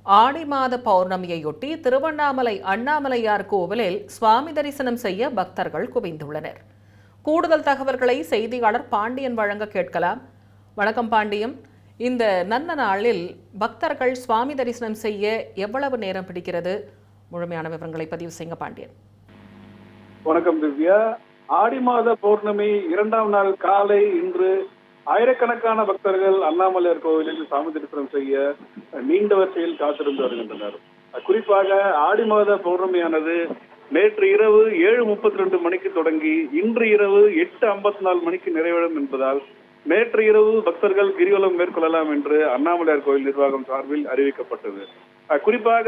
ஆடி மாத பௌர்ணமியையொட்டி திருவண்ணாமலை அண்ணாமலையார் கோவிலில் சுவாமி தரிசனம் செய்ய பக்தர்கள் குவிந்துள்ளனர். கூடுதல் தகவல்களை செய்தியாளர் பாண்டியன் வழங்க கேட்கலாம். வணக்கம் பாண்டியம். இந்த நல்ல நாளில் பக்தர்கள் சுவாமி தரிசனம் செய்ய எவ்வளவு நேரம் பிடிக்கிறது? முழுமையான விவரங்களை பதிவு செய்யுங்க பாண்டியன். வணக்கம் திவ்யா. ஆடி மாத பௌர்ணமி 2ஆம் நாள் காலை இன்று ஆயிரக்கணக்கான பக்தர்கள் அண்ணாமலையார் கோவிலில் சாமி தரிசனம் செய்ய நீண்ட வரிசையில் காத்திருந்து வருகின்றனர். குறிப்பாக ஆடி மாத பௌர்ணமியானது நேற்று இரவு 7:32 மணிக்கு தொடங்கி இன்று இரவு 8:54 மணிக்கு நிறைவடையும் என்பதால் நேற்று இரவு பக்தர்கள் கிரிவலம் மேற்கொள்ளலாம் என்று அண்ணாமலையார் கோவில் நிர்வாகம் சார்பில் அறிவிக்கப்பட்டது. குறிப்பாக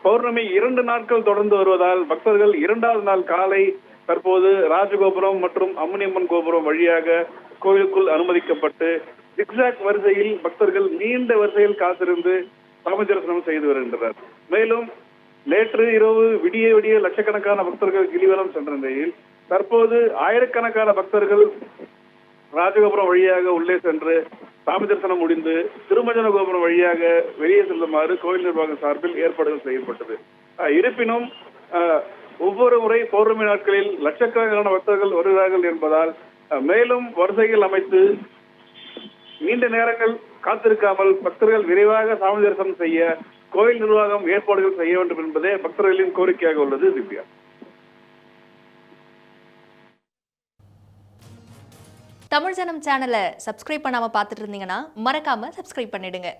பௌர்ணமி 2 நாட்கள் தொடர்ந்து வருவதால் பக்தர்கள் 2வது நாள் காலை தற்போது ராஜகோபுரம் மற்றும் அம்மணியம்மன் கோபுரம் வழியாக கோவிலுக்குள் அனுமதிக்கப்பட்டு ஜிக்ஜாக் வரிசையில் பக்தர்கள் நீண்ட வரிசையில் காத்திருந்து சாமி தரிசனம் செய்து வருகின்றனர். மேலும் நேற்று இரவு விடிய லட்சக்கணக்கான பக்தர்கள் கிரிவலம் சென்ற நிலையில் தற்போது ஆயிரக்கணக்கான பக்தர்கள் ராஜகோபுரம் வழியாக உள்ளே சென்று சாமி தரிசனம் முடிந்து திருமஞ்சன கோபுரம் வழியாக வெளியே செல்லுமாறு கோவில் நிர்வாகம் சார்பில் ஏற்பாடுகள் செய்யப்பட்டது. இருப்பினும் ஒவ்வொரு முறை பௌர்ணமி நாட்களில் லட்சக்கணக்கான பக்தர்கள் வருகிறார்கள் என்பதால் மேலும் வரிசைகள் அமைத்து நீண்ட நேரங்கள் காத்திருக்காமல் பக்தர்கள் விரைவாக சாமி தரிசனம் செய்ய கோவில் நிர்வாகம் ஏற்பாடுகள் செய்ய வேண்டும் என்பதே பக்தர்களின் கோரிக்கையாக உள்ளது. திவ்யா, தமிழ் ஜனம் சேனலை சப்ஸ்கிரைப் பண்ணாம பார்த்துட்டு இருந்தீங்கன்னா மறக்காம சப்ஸ்கிரைப் பண்ணிடுங்க.